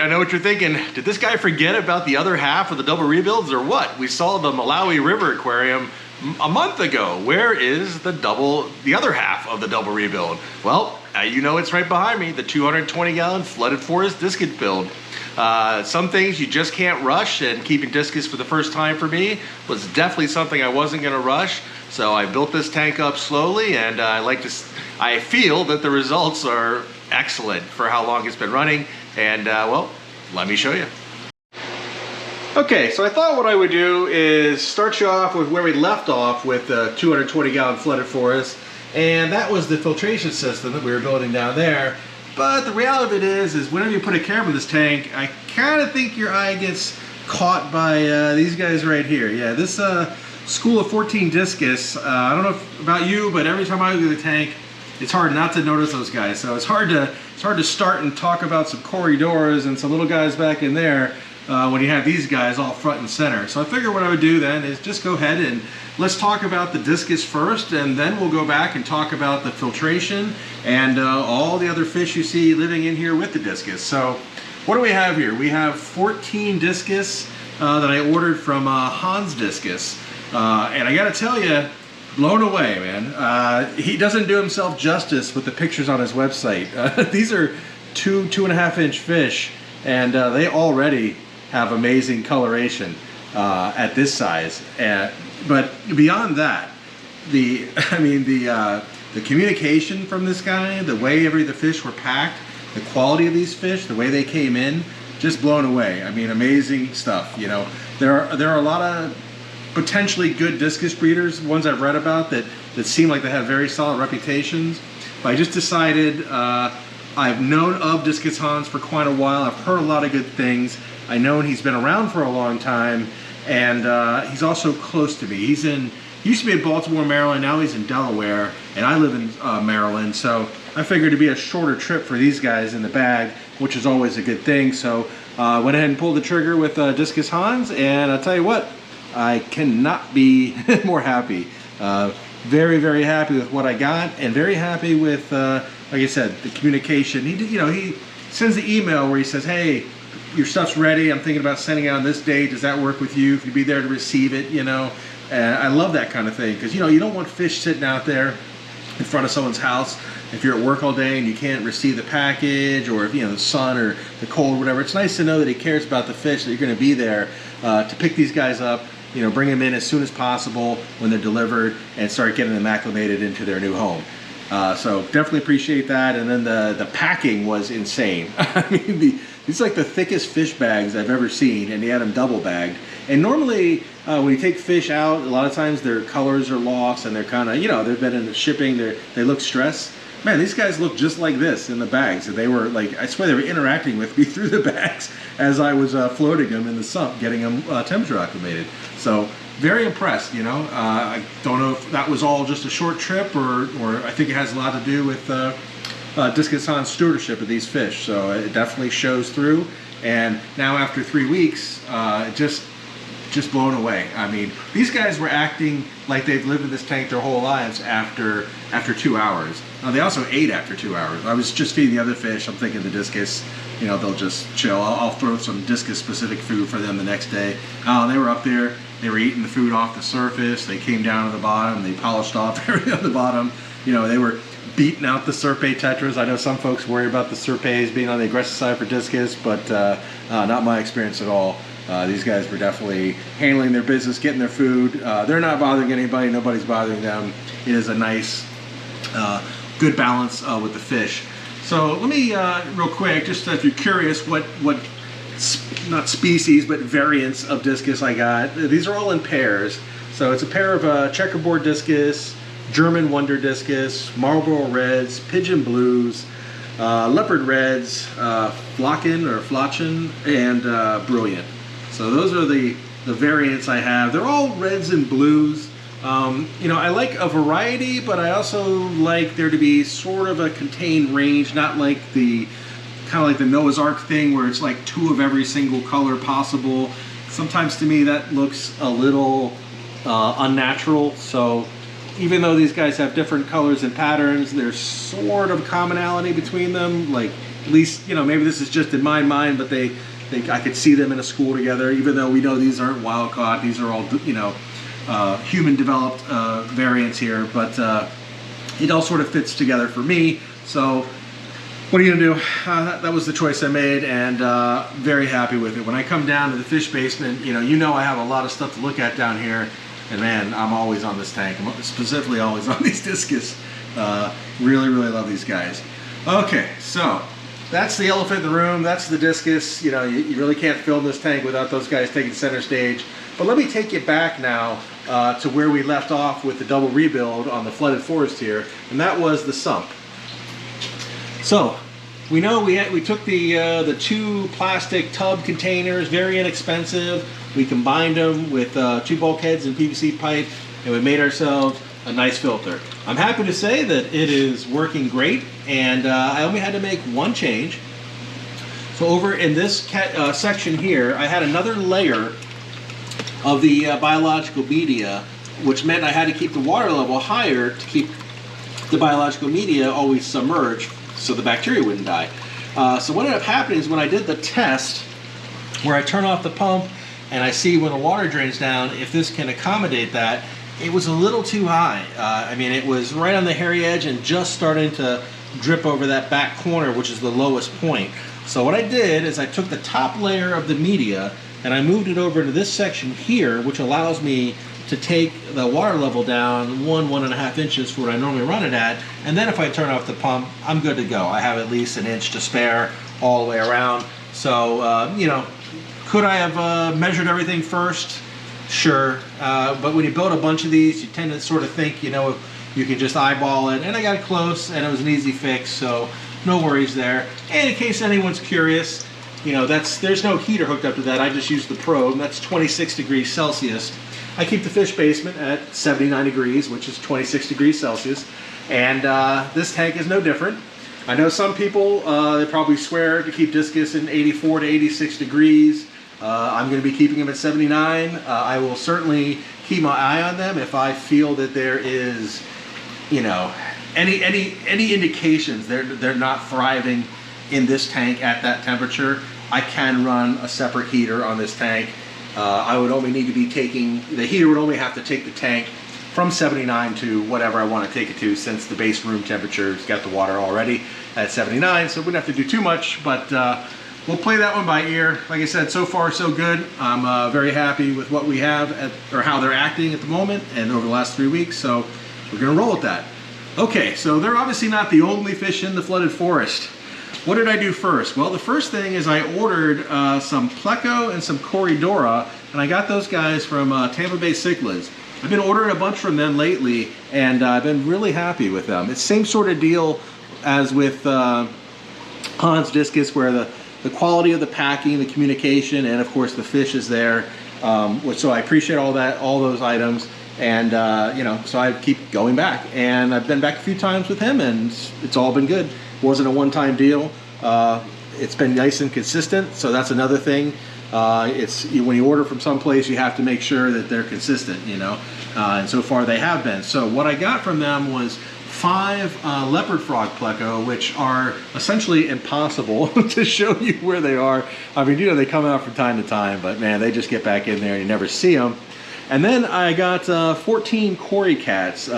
I know what you're thinking. Did this guy forget about the other half of the double rebuilds or what? We saw the Malawi River Aquarium a month ago. Where is the other half of the double rebuild? Well, you know it's right behind me, the 220-gallon flooded forest Discus build. Some things you just can't rush, and keeping Discus for the first time for me was definitely something I wasn't gonna rush. So I built this tank up slowly, and I feel that the results are excellent for how long it's been running. And well, let me show you. Okay, so I thought what I would do is start you off with where we left off with the 220-gallon flooded forest, and that was the filtration system that we were building down there. But the reality of it is whenever you put a camera in this tank, I kind of think your eye gets caught by these guys right here. Yeah, this School of 14 Discus. I don't know about you, but every time I look at the tank, it's hard not to notice those guys. So it's hard to start and talk about some corridors and some little guys back in there when you have these guys all front and center. So I figured what I would do then is just go ahead and let's talk about the Discus first, and then we'll go back and talk about the filtration and all the other fish you see living in here with the Discus. So what do we have here? We have 14 Discus that I ordered from Hans Discus. And I gotta tell you, blown away, man. He doesn't do himself justice with the pictures on his website. These are 2.5 inch fish, and they already have amazing coloration at this size. But beyond that, the communication from this guy, the way the fish were packed, the quality of these fish, the way they came in, just blown away. I mean, amazing stuff. You know, there are a lot of potentially good Discus breeders, ones I've read about that seem like they have very solid reputations. But I just decided, I've known of Discus Hans for quite a while. I've heard a lot of good things. I know he's been around for a long time, and he's also close to me. He used to be in Baltimore, Maryland. Now he's in Delaware, and I live in Maryland. So I figured it'd be a shorter trip for these guys in the bag, which is always a good thing. So went ahead and pulled the trigger with Discus Hans, and I'll tell you what, I cannot be more happy. Very, very happy with what I got, and very happy with, like I said, the communication. He sends the email where he says, "Hey, your stuff's ready. I'm thinking about sending it on this date. Does that work with you? If you'd be there to receive it, you know." And I love that kind of thing, because you don't want fish sitting out there in front of someone's house if you're at work all day and you can't receive the package, or if the sun or the cold or whatever. It's nice to know that he cares about the fish, that you're going to be there to pick these guys up, bring them in as soon as possible when they're delivered, and start getting them acclimated into their new home. So definitely appreciate that. And then the packing was insane. I mean, these are like the thickest fish bags I've ever seen, and he had them double bagged. And normally when you take fish out, a lot of times their colors are lost, and they're kind of, they've been in the shipping, they look stressed. Man, these guys look just like this in the bags. And they were like, I swear they were interacting with me through the bags as I was floating them in the sump, getting them temperature acclimated. So very impressed, I don't know if that was all just a short trip, or I think it has a lot to do with Discus Hans' stewardship of these fish. So it definitely shows through. And now after 3 weeks, just blown away. I mean, these guys were acting like they've lived in this tank their whole lives after 2 hours. Now, they also ate after 2 hours. I was just feeding the other fish. I'm thinking the Discus, they'll just chill. I'll throw some Discus specific food for them the next day. They were up there. They were eating the food off the surface. They came down to the bottom. They polished off everything on the bottom. They were beating out the Serpe Tetras. I know some folks worry about the Serpes being on the aggressive side for Discus, but not my experience at all. These guys were definitely handling their business, getting their food. They're not bothering anybody. Nobody's bothering them. It is a nice, good balance with the fish. So let me, real quick, just if you're curious what not species, but variants of Discus I got. These are all in pairs. So it's a pair of checkerboard Discus, German Wonder Discus, Marlboro Reds, Pigeon Blues, Leopard Reds, Flochen, and Brilliant. So those are the variants I have. They're all reds and blues. I like a variety, but I also like there to be sort of a contained range, not like kind of like the Noah's Ark thing where it's like 2 of every single color possible. Sometimes to me that looks a little unnatural. So even though these guys have different colors and patterns, there's sort of commonality between them. Like At least, you know, maybe this is just in my mind, but I could see them in a school together, even though we know these aren't wild caught. These are all, you know, human developed variants here, but it all sort of fits together for me. So what are you gonna do? That was the choice I made, and very happy with it. When I come down to the fish basement, you know I have a lot of stuff to look at down here, and man, I'm always on this tank. I'm specifically always on these Discus. Really, really love these guys. Okay, so that's the elephant in the room. That's the Discus. You know, you really can't film this tank without those guys taking center stage. But let me take you back now to where we left off with the double rebuild on the flooded forest here, and that was the sump. So we know we took the 2 plastic tub containers, very inexpensive. We combined them with 2 bulkheads and PVC pipe, and we made ourselves a nice filter. I'm happy to say that it is working great, and I only had to make one change. So over in this section here, I had another layer of the biological media, which meant I had to keep the water level higher to keep the biological media always submerged so the bacteria wouldn't die. So what ended up happening is when I did the test, where I turn off the pump and I see when the water drains down, if this can accommodate that, it was a little too high. I mean, it was right on the hairy edge and just starting to drip over that back corner, which is the lowest point. So what I did is I took the top layer of the media and I moved it over to this section here, which allows me to take the water level down 1.5 inches for what I normally run it at, and then if I turn off the pump, I'm good to go. I have at least 1 inch to spare all the way around. So, you know, could I have measured everything first? Sure, but when you build a bunch of these, you tend to sort of think, you know, you can just eyeball it, and I got it close, and it was an easy fix, so no worries there. And in case anyone's curious, you know, there's no heater hooked up to that. I just use the probe. That's 26 degrees Celsius. I keep the fish basement at 79 degrees, which is 26 degrees Celsius, and this tank is no different. I know some people, they probably swear to keep Discus in 84 to 86 degrees. I'm going to be keeping them at 79. I will certainly keep my eye on them if I feel that there is, you know, any indications they're not thriving in this tank at that temperature. I can run a separate heater on this tank. I would only need to be taking, the heater would only have to take the tank from 79 to whatever I want to take it to, since the base room temperature's got the water already at 79, so we wouldn't have to do too much, but we'll play that one by ear. Like I said, so far so good. I'm very happy with what we have, or how they're acting at the moment and over the last 3 weeks, so we're gonna roll with that. Okay, so they're obviously not the only fish in the flooded forest. What did I do first? Well, the first thing is I ordered some Pleco and some Corydoras, and I got those guys from Tampa Bay Cichlids. I've been ordering a bunch from them lately, and I've been really happy with them. It's the same sort of deal as with Hans Discus, where the quality of the packing, the communication, and of course the fish is there. So I appreciate all those items, and you know, so I keep going back, and I've been back a few times with him, and it's all been good. It wasn't a one-time deal. It's been nice and consistent, so that's another thing. When you order from someplace, you have to make sure that they're consistent, you know, and so far they have been. So what I got from them was 5 leopard frog Pleco, which are essentially impossible to show you where they are. I mean, you know, they come out from time to time, but man, they just get back in there and you never see them. And then I got 14 Cory cats.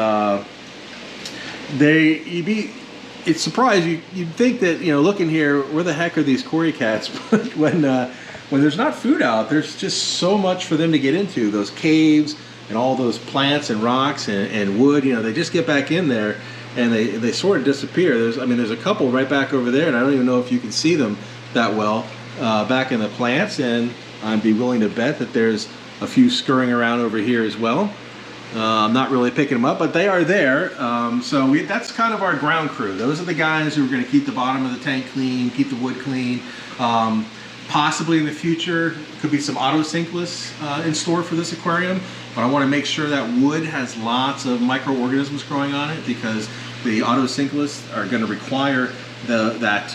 It's surprising. You'd think that, you know, looking here, where the heck are these Cory cats? But when there's not food out, there's just so much for them to get into. Those caves and all those plants and rocks and wood, you know, they just get back in there and they sort of disappear. There's a couple right back over there, and I don't even know if you can see them that well back in the plants, and I'd be willing to bet that there's a few scurrying around over here as well. I'm not really picking them up, but they are there. So that's kind of our ground crew. Those are the guys who are going to keep the bottom of the tank clean, keep the wood clean. Possibly in the future, could be some autosinkless in store for this aquarium, but I want to make sure that wood has lots of microorganisms growing on it, because the autosinkless are going to require that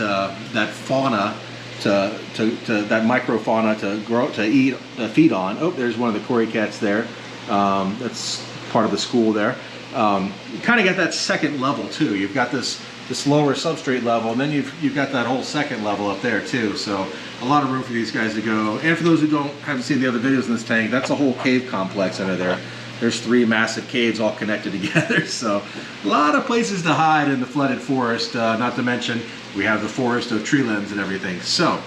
fauna that microfauna to grow, to feed on. Oh, there's one of the Cory cats there. That's part of the school there. You kind of get that second level too. You've got this this lower substrate level, and then you've got that whole second level up there too. So a lot of room for these guys to go. And for those who haven't seen the other videos in this tank, that's a whole cave complex under there. There's 3 massive caves all connected together. So a lot of places to hide in the flooded forest, not to mention we have the forest of tree limbs and everything. So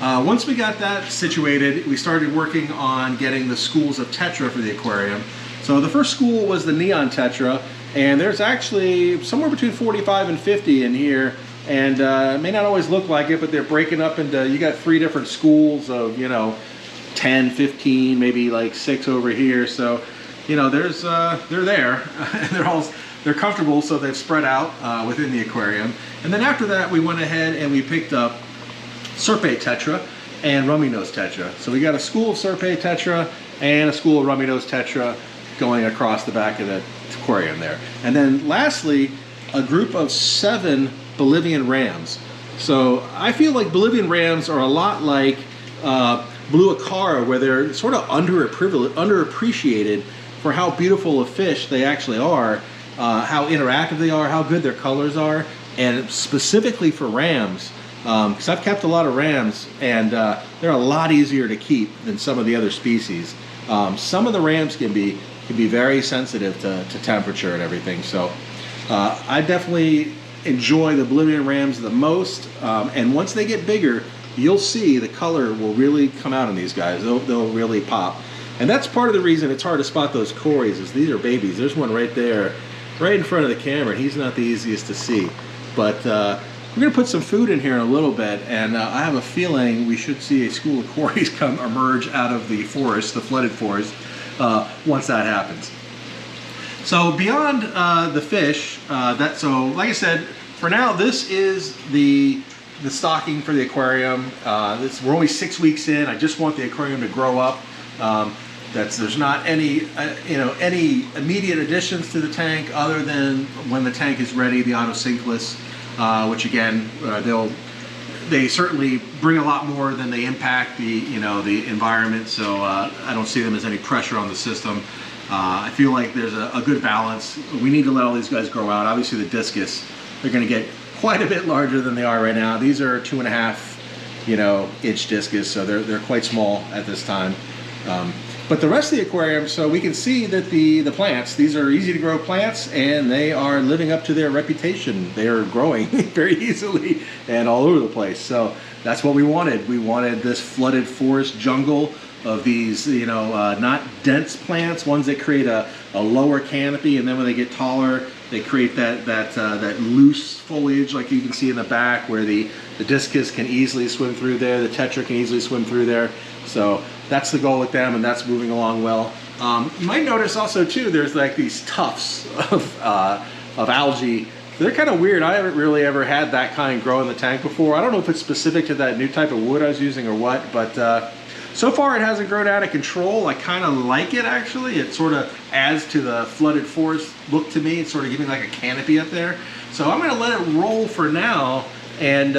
once we got that situated, we started working on getting the schools of Tetra for the aquarium. So the first school was the neon Tetra, and there's actually somewhere between 45 and 50 in here. And it may not always look like it, but they're breaking up into, you got 3 different schools of, 10, 15, maybe like 6 over here. So, they're there. They're comfortable, so they've spread out within the aquarium. And then after that, we went ahead and we picked up Serpate Tetra and Rummy Nose Tetra. So we got a school of Serpate Tetra and a school of Rummy Nose Tetra going across the back of the aquarium there. And then lastly, a group of 7 Bolivian rams. So I feel like Bolivian rams are a lot like blue acara, where they're sort of underappreciated for how beautiful a fish they actually are, how interactive they are, how good their colors are, and specifically for rams, because I've kept a lot of rams, and they're a lot easier to keep than some of the other species. Some of the rams can be very sensitive to temperature and everything, so I definitely enjoy the Bolivian rams the most, and once they get bigger, you'll see the color will really come out in these guys. They'll really pop. And that's part of the reason it's hard to spot those Corys, is these are babies. There's one right there, right in front of the camera, and he's not the easiest to see. But we're going to put some food in here in a little bit, and I have a feeling we should see a school of Corys emerge out of the forest, the flooded forest, once that happens. So beyond the fish, so like I said, for now this is the stocking for the aquarium. We're only 6 weeks in. I just want the aquarium to grow up. There's not any any immediate additions to the tank other than when the tank is ready, the auto sinkless, which again they certainly bring a lot more than they impact the environment. So I don't see them as any pressure on the system. I feel like there's a good balance. We need to let all these guys grow out. Obviously the Discus, they're going to get quite a bit larger than they are right now. These are 2.5 inch Discus, so they're quite small at this time. But the rest of the aquarium, so we can see that the plants, these are easy to grow plants, and they are living up to their reputation. They are growing very easily and all over the place. So that's what we wanted. We wanted this flooded forest jungle of these, not dense plants, ones that create a lower canopy, and then when they get taller, they create that loose foliage like you can see in the back, where the Discus can easily swim through there, the Tetra can easily swim through there. So that's the goal with them, and that's moving along well. You might notice also too, there's like these tufts of algae. They're kind of weird. I haven't really ever had that kind grow in the tank before. I don't know if it's specific to that new type of wood I was using or what, but so far it hasn't grown out of control. I kind of like it actually. It sort of adds to the flooded forest look to me. It's sort of giving like a canopy up there. So I'm going to let it roll for now, and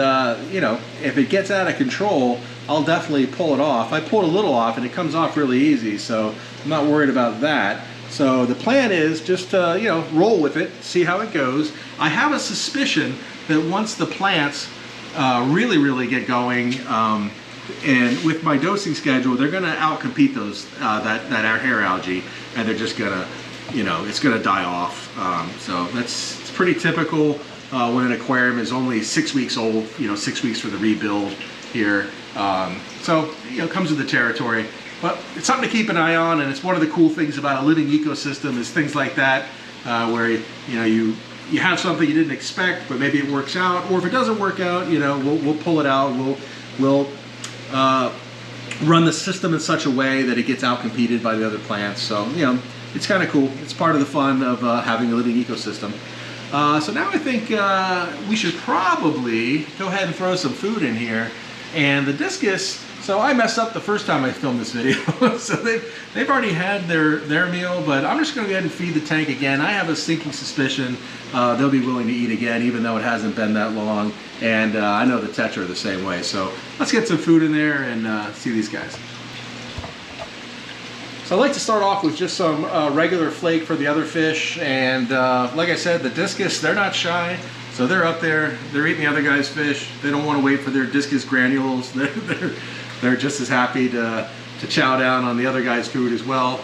if it gets out of control, I'll definitely pull it off. I pulled a little off and it comes off really easy, so I'm not worried about that. So the plan is just to, roll with it, see how it goes. I have a suspicion that once the plants really get going, and with my dosing schedule, they're going to outcompete those that hair algae, and they're just going to, it's going to die off. So it's pretty typical when an aquarium is only 6 weeks old. 6 weeks for the rebuild here. So it comes with the territory, but it's something to keep an eye on, and it's one of the cool things about a living ecosystem is things like that, where you have something you didn't expect, but maybe it works out, or if it doesn't work out, we'll pull it out. We'll run the system in such a way that it gets outcompeted by the other plants. So it's kind of cool. It's part of the fun of having a living ecosystem. So now I think we should probably go ahead and throw some food in here. And the Discus, so I messed up the first time I filmed this video. So they've already had their meal, but I'm just going to go ahead and feed the tank again. I have a sinking suspicion they'll be willing to eat again, even though it hasn't been that long. And I know the Tetra are the same way. So let's get some food in there and see these guys. So I like to start off with just some regular flake for the other fish. And like I said, the Discus, they're not shy. So they're up there, they're eating the other guy's fish. They don't want to wait for their Discus granules. They're just as happy to chow down on the other guy's food as well.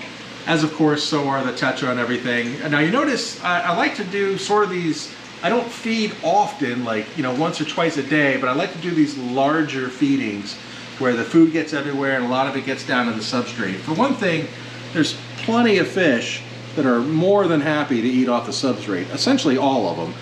As of course, so are the Tetra and everything. And now you notice I like to do sort of these, I don't feed often, like, you know, once or twice a day, but I like to do these larger feedings where the food gets everywhere and a lot of it gets down to the substrate. For one thing, there's plenty of fish that are more than happy to eat off the substrate, essentially all of them.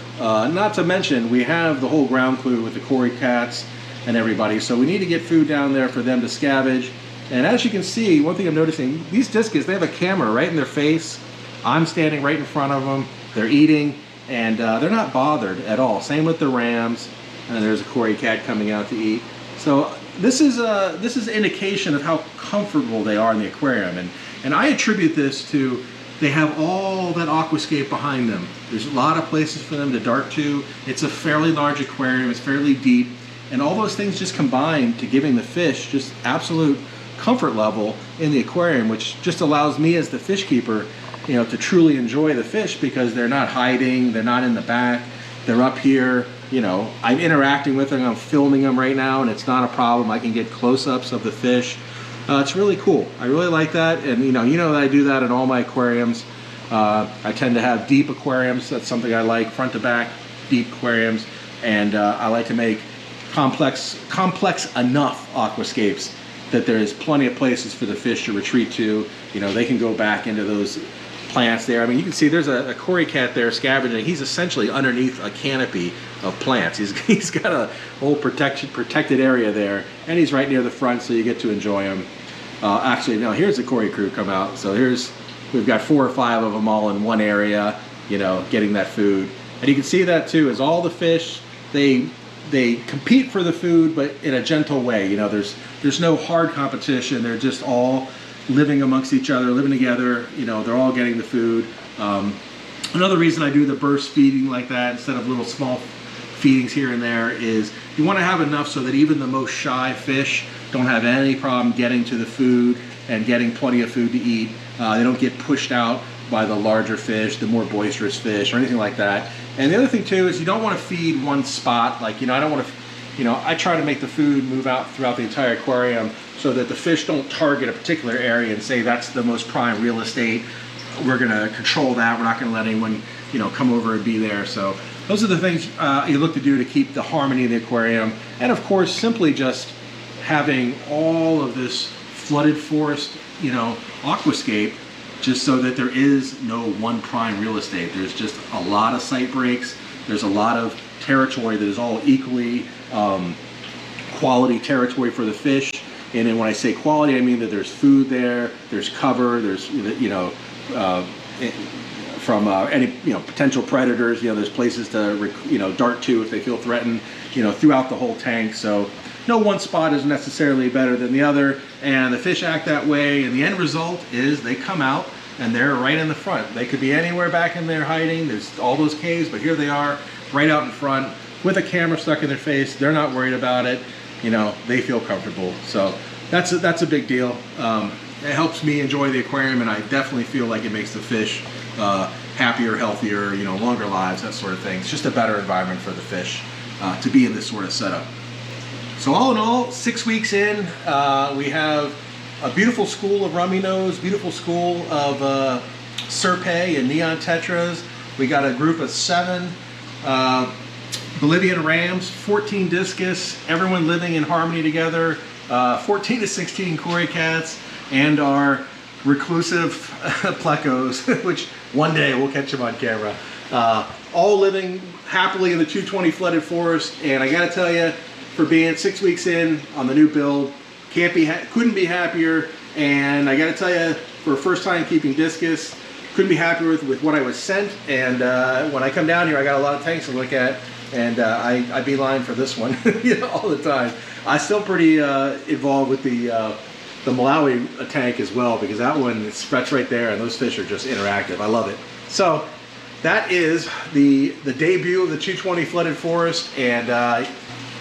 Not to mention, we have the whole ground crew with the Cory cats and everybody, so we need to get food down there for them to scavenge. And as you can see, one thing I'm noticing, these Discus, they have a camera right in their face. I'm standing right in front of them. They're eating, and they're not bothered at all. Same with the rams. And there's a Cory cat coming out to eat. So this is an indication of how comfortable they are in the aquarium. And I attribute this to, they have all that aquascape behind them. There's a lot of places for them to dart to. It's a fairly large aquarium. It's fairly deep. And all those things just combine to giving the fish just absolute comfort level in the aquarium, which just allows me as the fish keeper, you know, to truly enjoy the fish because they're not hiding, they're not in the back, they're up here. You know, I'm interacting with them, I'm filming them right now, and it's not a problem. I can get close-ups of the fish. It's really cool. I really like that, and you know that I do that in all my aquariums. I tend to have deep aquariums. That's something I like, front to back, deep aquariums, and I like to make complex enough aquascapes that there is plenty of places for the fish to retreat to. You know, they can go back into those plants there. I mean, you can see there's a Cory cat there scavenging. He's essentially underneath a canopy of plants. He's got a whole protected area there, and he's right near the front, so you get to enjoy him. Actually, no, here's the Cory crew come out. So we've got 4 or 5 of them all in one area, you know, getting that food. And you can see that too, is all the fish, they compete for the food, but in a gentle way. You know, there's no hard competition. They're just all living amongst each other, living together. You know, they're all getting the food. Another reason I do the burst feeding like that instead of little small feedings here and there is you want to have enough so that even the most shy fish don't have any problem getting to the food and getting plenty of food to eat. They don't get pushed out by the larger fish, the more boisterous fish, or anything like that. And the other thing too is you don't want to feed one spot. Like, you know, I don't want to, you know, I try to make the food move out throughout the entire aquarium so that the fish don't target a particular area and say that's the most prime real estate. We're going to control that. We're not going to let anyone, you know, come over and be there. So those are the things you look to do to keep the harmony of the aquarium. And of course, simply just having all of this flooded forest, you know, aquascape, just so that there is no one prime real estate. There's just a lot of site breaks. There's a lot of territory that is all equally quality territory for the fish. And then when I say quality, I mean that there's food there, there's cover, there's, you know, from any, you know, potential predators, you know, there's places to, you know, dart to if they feel threatened, you know, throughout the whole tank. So no one spot is necessarily better than the other, and the fish act that way, and the end result is they come out and they're right in the front. They could be anywhere back in there hiding. There's all those caves, but here they are right out in front with a camera stuck in their face. They're not worried about it. You know, they feel comfortable. So that's a big deal. It helps me enjoy the aquarium, and I definitely feel like it makes the fish happier, healthier, you know, longer lives, that sort of thing. It's just a better environment for the fish to be in this sort of setup. So all in all, 6 weeks in, we have a beautiful school of rummy nose, beautiful school of Serpay and neon tetras. We got a group of 7 Bolivian rams, 14 Discus, everyone living in harmony together, 14 to 16 Cory cats, and our reclusive Plecos, which one day we'll catch them on camera. All living happily in the 220 flooded forest, and I gotta tell you, for being 6 weeks in on the new build, couldn't be happier. And I gotta tell you, for a first time keeping Discus, couldn't be happier with what I was sent. And when I come down here, I got a lot of tanks to look at, and I beeline for this one you know, all the time. I'm still pretty involved with the Malawi tank as well, because that one is stretched right there, and those fish are just interactive. I love it. So that is the debut of the 220 flooded forest, and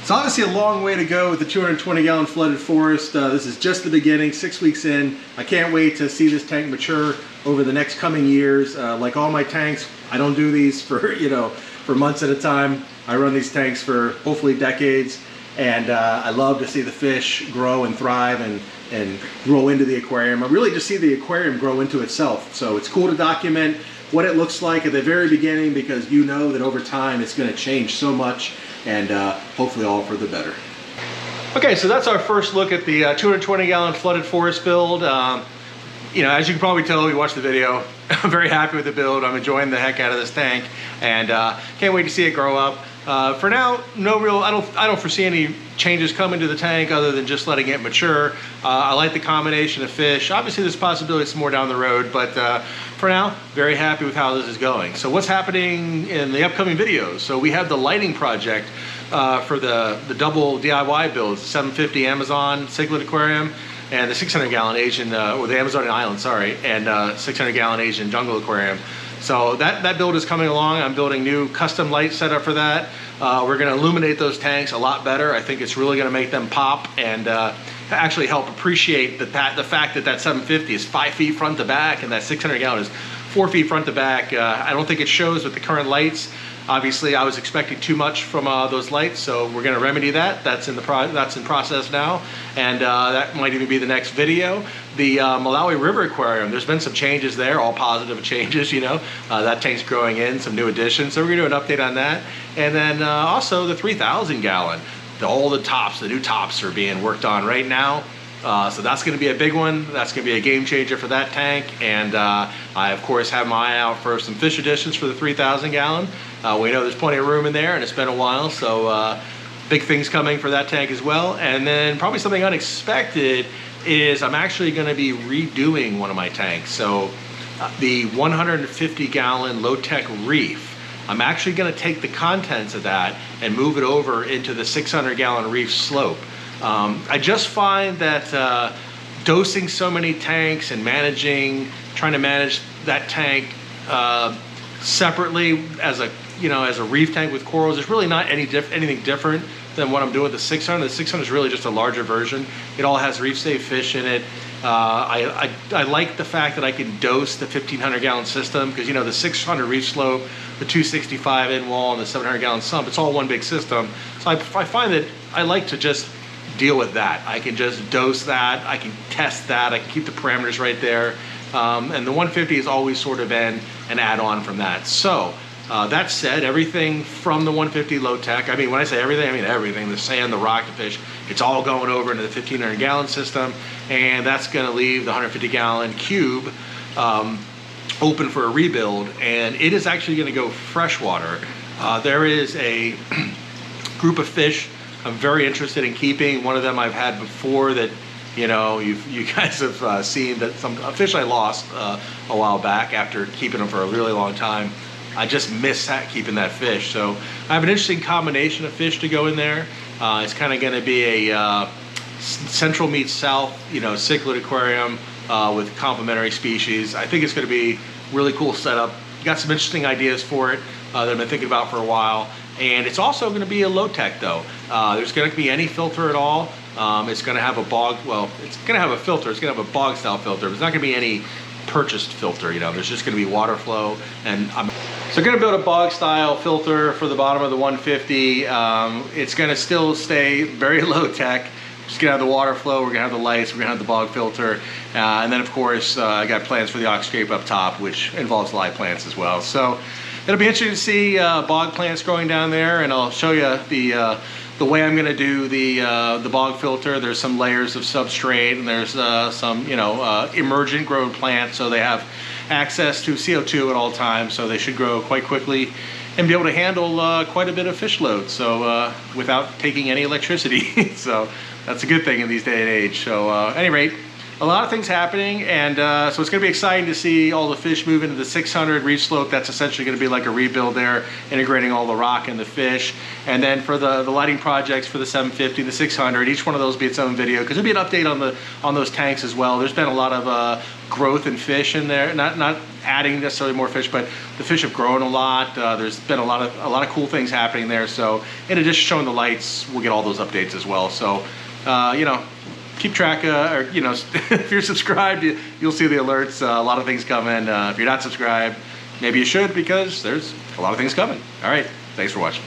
it's obviously a long way to go with the 220 gallon flooded forest. This is just the beginning, 6 weeks in. I can't wait to see this tank mature over the next coming years. Like all my tanks, I don't do these for, you know, for months at a time. I run these tanks for hopefully decades, and I love to see the fish grow and thrive and grow into the aquarium. I really just see the aquarium grow into itself. So it's cool to document what it looks like at the very beginning, because you know that over time it's going to change so much, and hopefully all for the better. Okay, so that's our first look at the 220 gallon flooded forest build. You know, as you can probably tell, we watched the video. I'm very happy with the build. I'm enjoying the heck out of this tank, and can't wait to see it grow up. For now, I don't foresee any changes coming to the tank other than just letting it mature. I like the combination of fish. Obviously, there's possibilities more down the road, but for now, very happy with how this is going. So what's happening in the upcoming videos? So we have the lighting project for the double DIY builds, 750 Amazon cichlid aquarium, and the 600 gallon Asian, or the Amazonian island, sorry, and 600 gallon Asian jungle aquarium. So that build is coming along. I'm building new custom light setup for that. We're going to illuminate those tanks a lot better. I think it's really going to make them pop and actually help appreciate the fact that that 750 is 5 feet front to back and that 600 gallon is 4 feet front to back. I don't think it shows with the current lights. Obviously, I was expecting too much from those lights, so we're going to remedy that. That's in process now, and that might even be the next video. The Malawi River Aquarium, there's been some changes there, all positive changes, you know. That tank's growing in, some new additions, so we're going to do an update on that. And then also the 3,000 gallon. All the tops, the new tops are being worked on right now. So that's going to be a big one. That's going to be a game changer for that tank. And I, of course, have my eye out for some fish additions for the 3,000 gallon. We know there's plenty of room in there, and it's been a while. So big things coming for that tank as well. And then probably something unexpected is I'm actually going to be redoing one of my tanks. So the 150 gallon low-tech reef, I'm actually going to take the contents of that and move it over into the 600 gallon reef slope. I just find that dosing so many tanks and trying to manage that tank separately as a reef tank with corals, there's really not anything different than what I'm doing with the 600. The 600 is really just a larger version. It all has reef-safe fish in it. I like the fact that I can dose the 1,500 gallon system, because you know the 600 reef slope, the 265 in wall, and the 700 gallon sump, it's all one big system. So I find that I like to just deal with that. I can just dose that, I can test that, I can keep the parameters right there. And the 150 has always sort of been an add-on from that. So that said, everything from the 150 low tech, I mean, when I say everything, I mean everything, the sand, the rock, the fish, it's all going over into the 1,500 gallon system, and that's gonna leave the 150 gallon cube open for a rebuild, and it is actually gonna go freshwater. There is a group of fish I'm very interested in keeping. One of them I've had before that, you know, you guys have seen, that a fish I lost a while back after keeping them for a really long time. I just miss keeping that fish. So I have an interesting combination of fish to go in there. It's kind of going to be a central meets south, you know, cichlid aquarium with complementary species. I think it's going to be really cool setup. Got some interesting ideas for it that I've been thinking about for a while. And it's also going to be a low tech though. There's going to be any filter at all. It's going to have a it's going to have a filter. It's going to have a bog style filter. There's not going to be any purchased filter, you know. There's just going to be water flow. And so I'm going to build a bog style filter for the bottom of the 150. It's going to still stay very low tech. Just gonna have the water flow, we're gonna have the lights, we're gonna have the bog filter, and then of course I got plans for the oxscape up top, which involves live plants as well. So it'll be interesting to see bog plants growing down there, and I'll show you the way I'm gonna do the bog filter. There's some layers of substrate, and there's some emergent grown plants, so they have access to CO2 at all times, so they should grow quite quickly and be able to handle quite a bit of fish load, so without taking any electricity. So that's a good thing in these day and age. So at any rate, a lot of things happening, and so it's going to be exciting to see all the fish move into the 600 reef slope. That's essentially going to be like a rebuild there, integrating all the rock and the fish. And then for the lighting projects for the 750, the 600, each one of those will be its own video, because there'll be an update on those tanks as well. There's been a lot of growth in fish in there, not adding necessarily more fish, but the fish have grown a lot. There's been a lot of cool things happening there. So in addition to showing the lights, we'll get all those updates as well. So keep track, or if you're subscribed, you'll see the alerts. A lot of things coming. If you're not subscribed, maybe you should, because there's a lot of things coming. All right, thanks for watching.